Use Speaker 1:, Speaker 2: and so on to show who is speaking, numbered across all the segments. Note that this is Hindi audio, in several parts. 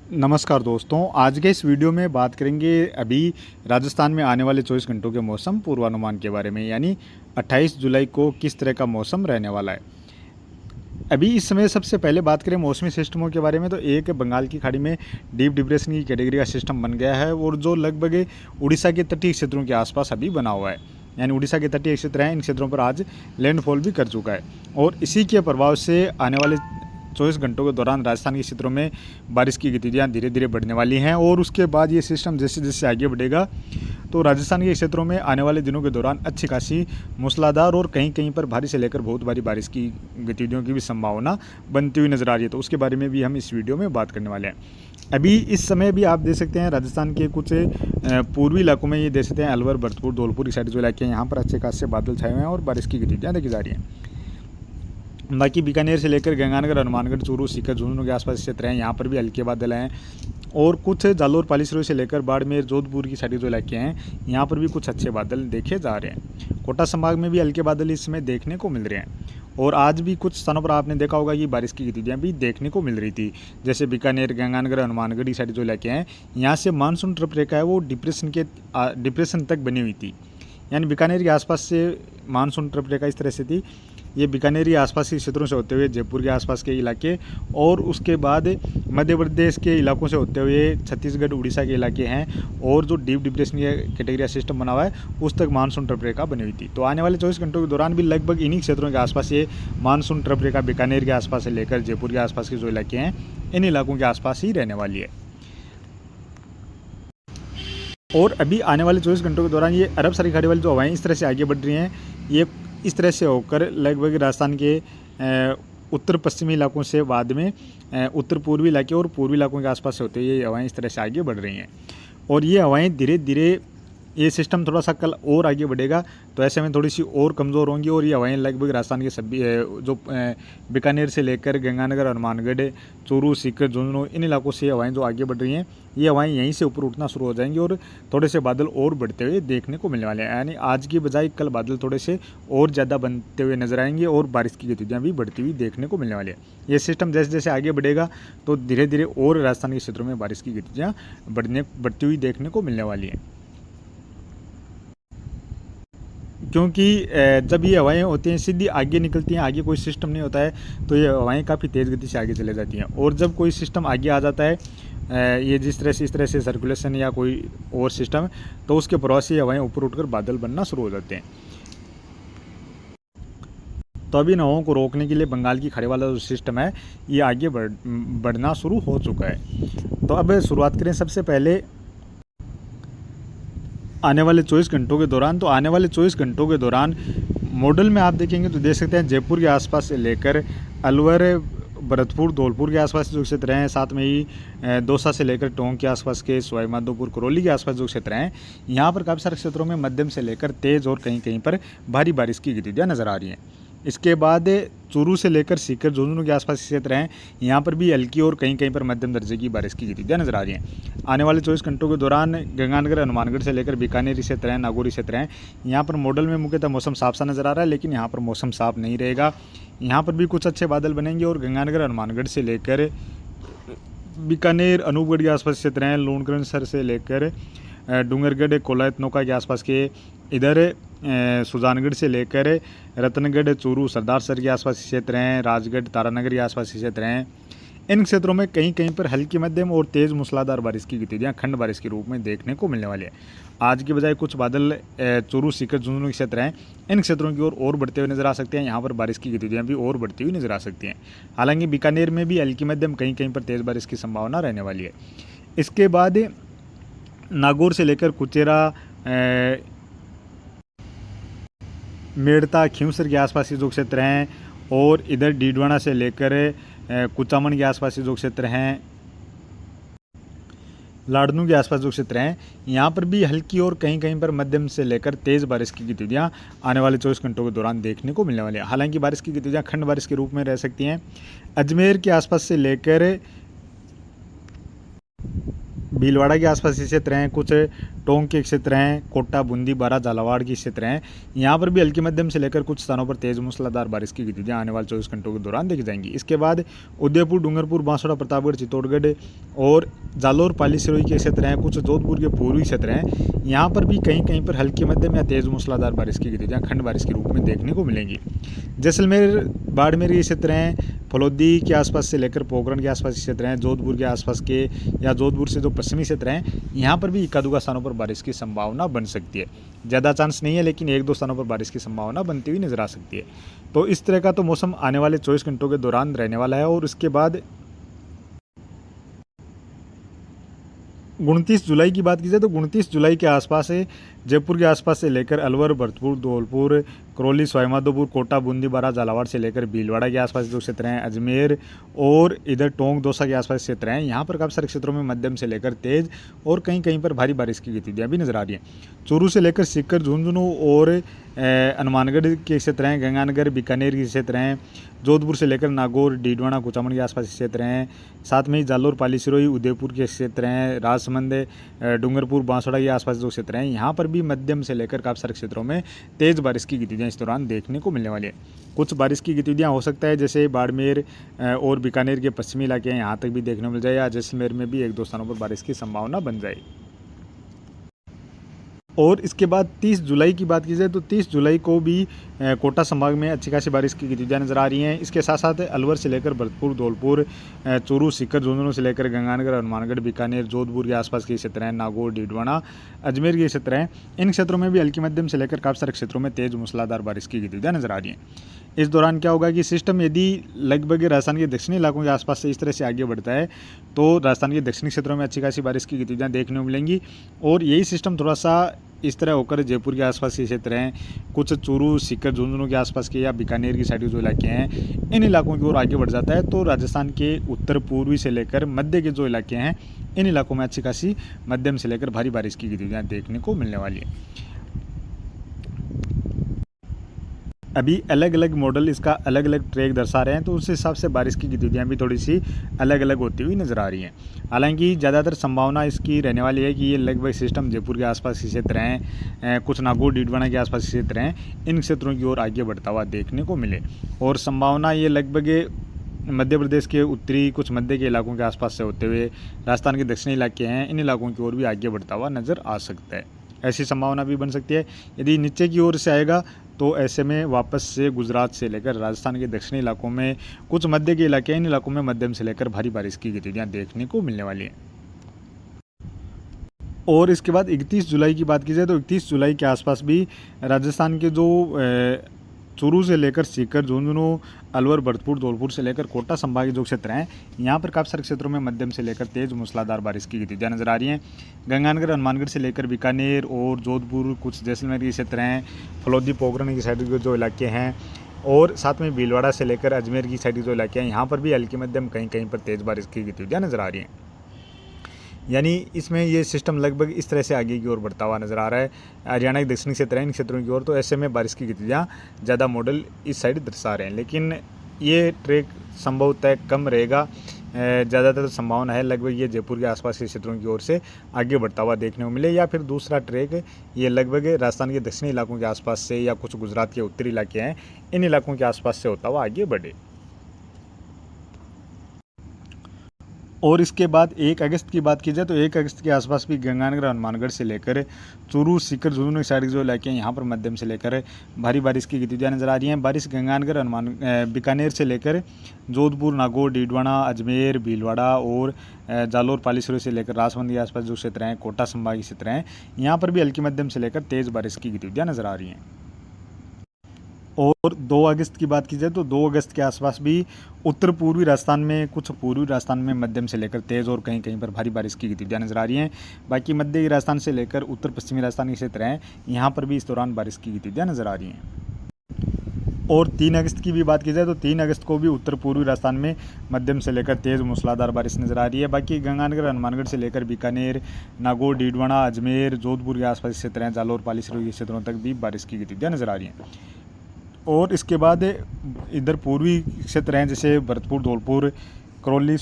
Speaker 1: नमस्कार दोस्तों, आज के इस वीडियो में बात करेंगे अभी राजस्थान में आने वाले 24 घंटों के मौसम पूर्वानुमान के बारे में। यानी 28 जुलाई को किस तरह का मौसम रहने वाला है। अभी इस समय सबसे पहले बात करें मौसमी सिस्टमों के बारे में, तो एक बंगाल की खाड़ी में डीप डिप्रेशन की कैटेगरी का सिस्टम बन गया है और जो लगभग उड़ीसा के तटीय क्षेत्रों के आसपास अभी बना हुआ है। यानी उड़ीसा के तटीय क्षेत्र हैं, इन क्षेत्रों पर आज लैंडफॉल भी कर चुका है और इसी के प्रभाव से आने वाले 24 घंटों के दौरान राजस्थान के क्षेत्रों में बारिश की गतिविधियाँ धीरे धीरे बढ़ने वाली हैं और उसके बाद ये सिस्टम जैसे जैसे आगे बढ़ेगा तो राजस्थान के क्षेत्रों में आने वाले दिनों के दौरान अच्छी खासी मूसलाधार और कहीं कहीं पर भारी से लेकर बहुत भारी बारिश की गतिविधियों की भी संभावना बनती हुई नजर आ रही है। तो उसके बारे में भी हम इस वीडियो में बात करने वाले हैं। अभी इस समय भी आप देख सकते हैं राजस्थान के कुछ पूर्वी इलाकों में ये देख सकते हैं अलवर, भरतपुर, धौलपुर साइड जो इलाके हैं यहाँ पर अच्छे खासे बादल छाए हुए हैं और बारिश की गतिविधियाँ देखी जा रही हैं। बाकी बीकानेर से लेकर गंगानगर, हनुमानगढ़, चूरू, सीकर, झुंझुनू के आसपास क्षेत्र हैं, यहाँ पर भी हल्के बादल हैं और कुछ जालोर, पालीसरो से लेकर बाड़मेर, जोधपुर की साइड जो इलाके हैं यहाँ पर भी कुछ अच्छे बादल देखे जा रहे हैं। कोटा संभाग में भी हल्के बादल इस समय देखने को मिल रहे हैं और आज भी कुछ स्थानों पर आपने देखा होगा कि बारिश की गतिविधियाँ भी देखने को मिल रही थी। जैसे बीकानेर, गंगानगर, हनुमानगढ़ की साइड जो इलाके हैं यहाँ से मानसून ट्रफ रेखा है वो डिप्रेशन तक बनी हुई थी। यानी बीकानेर के आसपास से मानसून ट्रफ रेखा इस तरह से थी। ये बीकानेर के आसपास के क्षेत्रों से होते हुए जयपुर के आसपास के इलाके और उसके बाद मध्य प्रदेश के इलाकों से होते हुए छत्तीसगढ़, उड़ीसा के इलाके हैं और जो डीप डिप्रेशन कैटेगरी का सिस्टम बना हुआ है उस तक मानसून ट्रफ रेखा बनी हुई थी। तो आने वाले 24 घंटों के दौरान भी लगभग इन्हीं क्षेत्रों के आसपास ये मानसून ट्रफ रेखा बीकानेर के आसपास से लेकर जयपुर के आसपास के जो इलाके हैं इन इलाकों के आसपास ही रहने वाली है। और अभी आने वाले 24 घंटों के दौरान ये अरब सागरीय खाड़ी वाली जो हवाएं इस तरह से आगे बढ़ रही हैं, ये इस तरह से होकर लगभग राजस्थान के उत्तर पश्चिमी इलाकों से बाद में उत्तर पूर्वी इलाके और पूर्वी इलाकों के आसपास से होते हुए ये हवाएं इस तरह से आगे बढ़ रही हैं और ये हवाएं धीरे धीरे ये सिस्टम थोड़ा सा कल और आगे बढ़ेगा तो ऐसे में थोड़ी सी और कमज़ोर होंगी और ये हवाएं लगभग राजस्थान के सभी जो बीकानेर से लेकर गंगानगर, हनुमानगढ़, चूरू, सीकर, झुंझुनू इन इलाकों से हवाएं जो आगे बढ़ रही हैं ये हवाएं यहीं से ऊपर उठना शुरू हो जाएंगी और थोड़े से बादल और बढ़ते हुए देखने को मिलने वाले हैं। यानी आज की बजाय कल बादल थोड़े से और ज़्यादा बनते हुए नजर आएंगे और बारिश की गतिविधियाँ भी बढ़ती हुई देखने को मिलने वाली है। ये सिस्टम जैसे जैसे आगे बढ़ेगा तो धीरे धीरे और राजस्थान के क्षेत्रों में बारिश की गतिविधियाँ बढ़ती हुई देखने को मिलने वाली हैं। क्योंकि जब ये हवाएं होती हैं सीधी आगे निकलती हैं, आगे कोई सिस्टम नहीं होता है तो ये हवाएं काफ़ी तेज़ गति से आगे चले जाती हैं और जब कोई सिस्टम आगे आ जाता है ये इस तरह से सर्कुलेशन या कोई और सिस्टम तो उसके प्रभाव से हवाएं ऊपर उठकर बादल बनना शुरू हो जाते हैं। तो अभी इन हवाओं को रोकने के लिए बंगाल की खाड़ी वाला जो सिस्टम है ये आगे बढ़ना शुरू हो चुका है। तो अब शुरुआत करें सबसे पहले आने वाले 24 घंटों के दौरान। तो आने वाले 24 घंटों के दौरान मॉडल में आप देखेंगे तो देख सकते हैं जयपुर के आसपास से लेकर अलवर, भरतपुर, धौलपुर के आसपास जो क्षेत्र हैं, साथ में ही दौसा से लेकर टोंक के आसपास के सवाई माधोपुर, करौली के आसपास जो क्षेत्र हैं यहाँ पर काफ़ी सारे क्षेत्रों में मध्यम से लेकर तेज़ और कहीं कहीं पर भारी बारिश की गतिविधियाँ नज़र आ रही हैं। इसके बाद चूरू से लेकर सीकर, झुंझुनू के आसपास क्षेत्र हैं यहाँ पर भी हल्की और कहीं कहीं पर मध्यम दर्जे की बारिश की गतिविधियाँ नजर आ रही हैं। आने वाले 24 घंटों के दौरान गंगानगर, हनुमानगढ़ से लेकर बीकानेर क्षेत्र हैं, नागौर क्षेत्र हैं, यहाँ पर मॉडल में मुख्यतः मौसम साफ सा नज़र आ रहा है लेकिन यहाँ पर मौसम साफ नहीं रहेगा। यहाँ पर भी कुछ अच्छे बादल बनेंगे और गंगानगर, हनुमानगढ़ से लेकर बीकानेर, अनूपगढ़ के आसपास क्षेत्र हैं, लूणकरणसर से लेकर डूंगरगढ़, कोलायत, नौका के आसपास के इधर सुजानगढ़ से लेकर रतनगढ़, चूरू, सरदारसर के आसपास क्षेत्र हैं, राजगढ़, तारानगर के आसपास क्षेत्र हैं। इन क्षेत्रों में कहीं कहीं पर हल्की मध्यम और तेज़ मूसलाधार बारिश की गतिविधियाँ खंड बारिश के रूप में देखने को मिलने वाली है। आज के बजाय कुछ बादल चूरू, सीकर, झुंझुनू क्षेत्र हैं इन क्षेत्रों की ओर और बढ़ते हुए नजर आ सकते हैं। यहाँ पर बारिश की गतिविधियाँ भी और बढ़ती हुई नजर आ सकती हैं। हालांकि बीकानेर में भी हल्की मध्यम कहीं कहीं पर तेज़ बारिश की संभावना रहने वाली है। इसके बाद नागौर से लेकर कुचेरा, मेड़ता, खींवसर के आसपास के जो क्षेत्र हैं और इधर डीडवाना से लेकर कुचामन के आसपास के जो क्षेत्र हैं, लाड़नू के आसपास जो क्षेत्र हैं यहाँ पर भी हल्की और कहीं कहीं पर मध्यम से लेकर तेज़ बारिश की गतिविधियाँ आने वाले 24 घंटों के दौरान देखने को मिलने वाली है। हालांकि बारिश की गतिविधियाँ खंड बारिश के रूप में रह सकती हैं। अजमेर के आसपास से लेकर भीलवाड़ा के आसपास के क्षेत्र हैं, कुछ टोंक के क्षेत्र हैं, कोटा, बूंदी, बारा, झालावाड़ के क्षेत्र हैं, यहाँ पर भी हल्की मध्यम से लेकर कुछ स्थानों पर तेज मूसलाधार बारिश की गतिविधियाँ आने वाले 24 घंटों के दौरान देखी जाएंगी। इसके बाद उदयपुर, डूंगरपुर, बांसवाड़ा, प्रतापगढ़, चित्तौड़गढ़ और जालौर, पाली, सिरोही के क्षेत्र हैं, कुछ जोधपुर के पूर्वी क्षेत्र हैं, यहाँ पर भी कहीं कहीं पर हल्की मध्यम या तेज मूसलाधार बारिश की गतिविधियाँ खंड बारिश के रूप में देखने को मिलेंगी। जैसलमेर, बाड़मेर के क्षेत्र हैं, फलौदी के आसपास से लेकर पोखरण के आसपास के क्षेत्र हैं, जोधपुर के आसपास के या जोधपुर से जो पश्चिमी क्षेत्र हैं, यहाँ पर भी इक्का-दुक्का स्थानों पर बारिश की संभावना बन सकती है। ज़्यादा चांस नहीं है, लेकिन 1-2 स्थानों पर बारिश की संभावना बनती हुई नजर आ सकती है। तो इस तरह का तो मौसम आने वाले 24 घंटों के दौरान रहने वाला है। और उसके बाद 29 जुलाई की बात की जाए तो 29 जुलाई के आसपास से जयपुर के आसपास से लेकर अलवर, भरतपुर, धौलपुर, करौली, सवाईमाधोपुर, कोटा, बूंदी, बारा, झालावाड़ से लेकर भीलवाड़ा के आसपास जो क्षेत्र हैं, अजमेर और इधर टोंक, दौसा के आसपास क्षेत्र हैं, यहाँ पर काफ़ी सारे क्षेत्रों में मध्यम से लेकर तेज और कहीं कहीं पर भारी बारिश की गतिविधियाँ भी नजर आ रही हैं। चूरू से लेकर सीकर, झुंझुनू और हनुमानगढ़ के क्षेत्र हैं, गंगानगर, बीकानेर के क्षेत्र हैं, जोधपुर से लेकर नागौर, डीडवाना, कुचामन के आसपास क्षेत्र हैं, साथ में ही जालौर, पाली, सिरोही, उदयपुर के क्षेत्र हैं, राजसमंद, डूंगरपुर, बांसवाड़ा के आसपास जो क्षेत्र हैं, यहाँ पर भी मध्यम से लेकर काफ़ी सारे क्षेत्रों में तेज बारिश की गतिविधियाँ इस दौरान देखने को मिलने वाली है। कुछ बारिश की गतिविधियाँ हो सकता है जैसे बाड़मेर और बीकानेर के पश्चिमी इलाके हैं, यहाँ तक भी देखने को मिल जाए, या जैसलमेर में भी 1-2 स्थानों पर बारिश की संभावना बन जाए। और इसके बाद 30 जुलाई की बात की जाए तो 30 जुलाई को भी कोटा संभाग में अच्छी खासी बारिश की गतिविधियाँ नजर आ रही हैं। इसके साथ साथ अलवर से लेकर भरतपुर, धौलपुर, चूरू, सीकर, झुंझुनू से लेकर गंगानगर, हनुमानगढ़, बीकानेर, जोधपुर के आसपास के क्षेत्र हैं, नागौर, डीडवाना, अजमेर के क्षेत्र हैं, इन क्षेत्रों में भी हल्की मध्यम से लेकर काफ़ी सारे क्षेत्रों में तेज मूसलाधार बारिश की गतिविधियाँ नजर आ रही हैं। इस दौरान क्या होगा कि सिस्टम यदि लगभग राजस्थान के दक्षिणी इलाकों के आसपास से इस तरह से आगे बढ़ता है तो राजस्थान के दक्षिणी क्षेत्रों में अच्छी खासी बारिश की गतिविधियाँ देखने को मिलेंगी। और यही सिस्टम थोड़ा सा इस तरह होकर जयपुर के आसपास के क्षेत्र हैं, कुछ चूरू, सीकर, झुंझुनू के आसपास के या बीकानेर की साइड के जो इलाके हैं, इन इलाकों की ओर आगे बढ़ जाता है तो राजस्थान के उत्तर पूर्वी से लेकर मध्य के जो इलाके हैं, इन इलाकों में अच्छी खासी मध्यम से लेकर भारी बारिश की गतिविधियाँ देखने को मिलने वाली है। अभी अलग अलग मॉडल इसका अलग अलग ट्रैक दर्शा रहे हैं तो उस हिसाब से बारिश की गतिविधियाँ भी थोड़ी सी अलग अलग होती हुई नज़र आ रही हैं। हालांकि ज़्यादातर संभावना इसकी रहने वाली है कि ये लगभग सिस्टम जयपुर के आसपास के क्षेत्र हैं, कुछ नागौर, डीडवाना के आसपास के क्षेत्र हैं, इन क्षेत्रों की ओर आगे बढ़ता हुआ देखने को मिले। और संभावना ये लगभग मध्य प्रदेश के उत्तरी कुछ मध्य के इलाकों के आसपास से होते हुए राजस्थान के दक्षिणी इलाके हैं, इन इलाकों की ओर भी आगे बढ़ता हुआ नज़र आ सकता है। ऐसी संभावना भी बन सकती है। यदि नीचे की ओर से आएगा तो ऐसे में वापस से गुजरात से लेकर राजस्थान के दक्षिणी इलाकों में कुछ मध्य के इलाके, इन इलाकों में मध्यम से लेकर भारी बारिश की गतिविधियाँ देखने को मिलने वाली हैं। और इसके बाद 31 जुलाई की बात की जाए तो 31 जुलाई के आसपास भी राजस्थान के जो चूरू से लेकर सीकर, झुंझुनू, अलवर, भरतपुर, धौलपुर से लेकर कोटा संभाग के जो क्षेत्र हैं, यहाँ पर काफ़ी सारे क्षेत्रों में मध्यम से लेकर तेज मूसलाधार बारिश की गतिविधियाँ नजर आ रही हैं। गंगानगर, हनुमानगढ़ से लेकर बीकानेर और जोधपुर, कुछ जैसलमेर के क्षेत्र हैं, फलौदी, पोखरण की साइड के जो इलाके हैं, और साथ में भीलवाड़ा से लेकर अजमेर की साइड के जो इलाके हैं, यहाँ पर भी हल्की मध्यम कहीं कहीं पर तेज़ बारिश की गतिविधियाँ नजर आ रही हैं। यानी इसमें ये सिस्टम लगभग इस तरह से आगे की ओर बढ़ता हुआ नज़र आ रहा है। हरियाणा के दक्षिणी क्षेत्र हैं, इन क्षेत्रों की ओर, तो ऐसे में बारिश की गतिविधियाँ ज़्यादा मॉडल इस साइड दर्शा रहे हैं, लेकिन ये ट्रैक संभवतः कम रहेगा। ज़्यादातर संभावना है लगभग ये जयपुर के आसपास के क्षेत्रों की ओर से आगे बढ़ता हुआ देखने को मिले, या फिर दूसरा ट्रैक ये लगभग राजस्थान के दक्षिणी इलाकों के आसपास से या कुछ गुजरात के उत्तरी इलाके हैं, इन इलाकों के आसपास से होता हुआ आगे बढ़े। और इसके बाद 1 अगस्त की बात की जाए तो 1 अगस्त के आसपास भी गंगानगर, हनुमानगढ़ से लेकर चूरू, सीकर, झुंझुनू साइड के जो इलाके हैं, यहाँ पर मध्यम से लेकर भारी बारिश की गतिविधियाँ नजर आ रही हैं। बारिश गंगानगर, बीकानेर से लेकर जोधपुर, नागौर, डीडवाना, अजमेर, भीलवाड़ा और जालौर, पाली, सिरोही से लेकर राजसमंद के आसपास जो क्षेत्र हैं, कोटा संभाग के क्षेत्र हैं, यहाँ पर भी हल्की मध्यम से लेकर तेज़ बारिश की गतिविधियाँ नजर आ रही हैं। और 2 अगस्त की बात की जाए तो 2 अगस्त के आसपास भी उत्तर पूर्वी राजस्थान में, कुछ पूर्वी राजस्थान में मध्यम से लेकर तेज़ और कहीं कहीं पर भारी बारिश की गतिविधियाँ नजर आ रही हैं। बाकी मध्य राजस्थान से लेकर उत्तर पश्चिमी राजस्थान के क्षेत्र हैं, यहाँ पर भी इस दौरान बारिश की गतिविधियाँ नजर आ रही हैं। और 3 अगस्त की भी बात की जाए तो 3 अगस्त को भी उत्तर पूर्वी राजस्थान में मध्यम से लेकर तेज़ मूसलाधार बारिश नजर आ रही है। बाकी गंगानगर, हनुमानगढ़ से लेकर बीकानेर, नागौर, डीडवाना, अजमेर, जोधपुर के आसपास क्षेत्र हैं, जालौर, पाली, सिरोही के क्षेत्रों तक भी बारिश की गतिविधियाँ नजर आ रही हैं। और इसके बाद इधर पूर्वी क्षेत्र हैं जैसे भरतपुर, धौलपुर, करौली,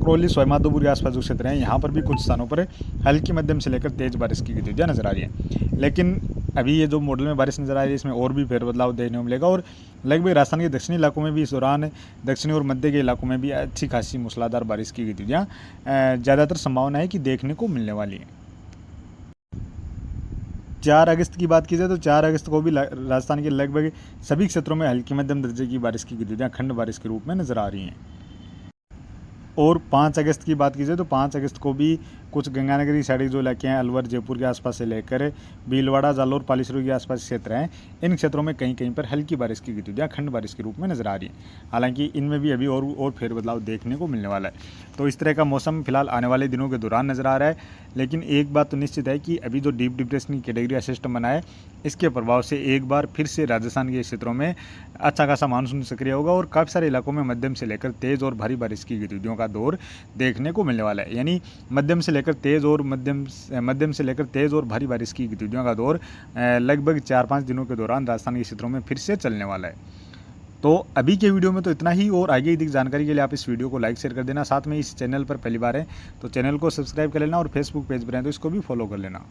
Speaker 1: सकरौली, सोयमाधोपुर के आसपास जो क्षेत्र हैं यहाँ पर भी कुछ स्थानों पर हल्की मध्यम से लेकर तेज़ बारिश की गतिविधियाँ नजर आ रही हैं। लेकिन अभी ये जो मॉडल में बारिश नजर आ रही है इसमें और भी फेरबदलाव देखने को मिलेगा और लगभग राजस्थान के दक्षिणी इलाकों में भी इस दौरान दक्षिणी और मध्य के इलाकों में भी अच्छी खासी मूसलाधार बारिश की गतिविधियाँ ज़्यादातर संभावना है कि देखने को मिलने वाली है। 4 अगस्त की बात की जाए तो 4 अगस्त को भी राजस्थान के लगभग सभी क्षेत्रों में हल्की मध्यम दर्जे की बारिश की गतिविधियाँ खंड बारिश के रूप में नजर आ रही हैं। और 5 अगस्त की बात की जाए तो 5 अगस्त को भी कुछ गंगानगरी साइड जो इलाके हैं, अलवर, जयपुर के आसपास से लेकर भीलवाड़ा, जालोर, पालीसरो के आसपास क्षेत्र हैं, इन क्षेत्रों में कहीं कहीं पर हल्की बारिश की गतिविधियाँ खंड बारिश के रूप में नजर आ रही हैं। हालांकि इनमें भी अभी और फेरबदलाव देखने को मिलने वाला है। तो इस तरह का मौसम फिलहाल आने वाले दिनों के दौरान नजर आ रहा है। लेकिन एक बात तो निश्चित है कि अभी जो डीप डिप्रेशन की कैटेगरी का सिस्टम बना है, इसके प्रभाव से एक बार फिर से राजस्थान के क्षेत्रों में अच्छा खासा मानसून सक्रिय होगा और काफ़ी सारे इलाकों में मध्यम से लेकर तेज़ और भारी बारिश की गतिविधियों का दौर देखने को मिलने वाला है। यानी मध्यम से लेकर तेज़ और भारी बारिश की गतिविधियों का दौर लगभग 4-5 दिनों के दौरान राजस्थान के क्षेत्रों में फिर से चलने वाला है। तो अभी के वीडियो में तो इतना ही, और आगे अधिक जानकारी के लिए आप इस वीडियो को लाइक शेयर कर देना। साथ में इस चैनल पर पहली बार है तो चैनल को सब्सक्राइब कर लेना और फेसबुक पेज पर हैं तो इसको भी फॉलो कर लेना।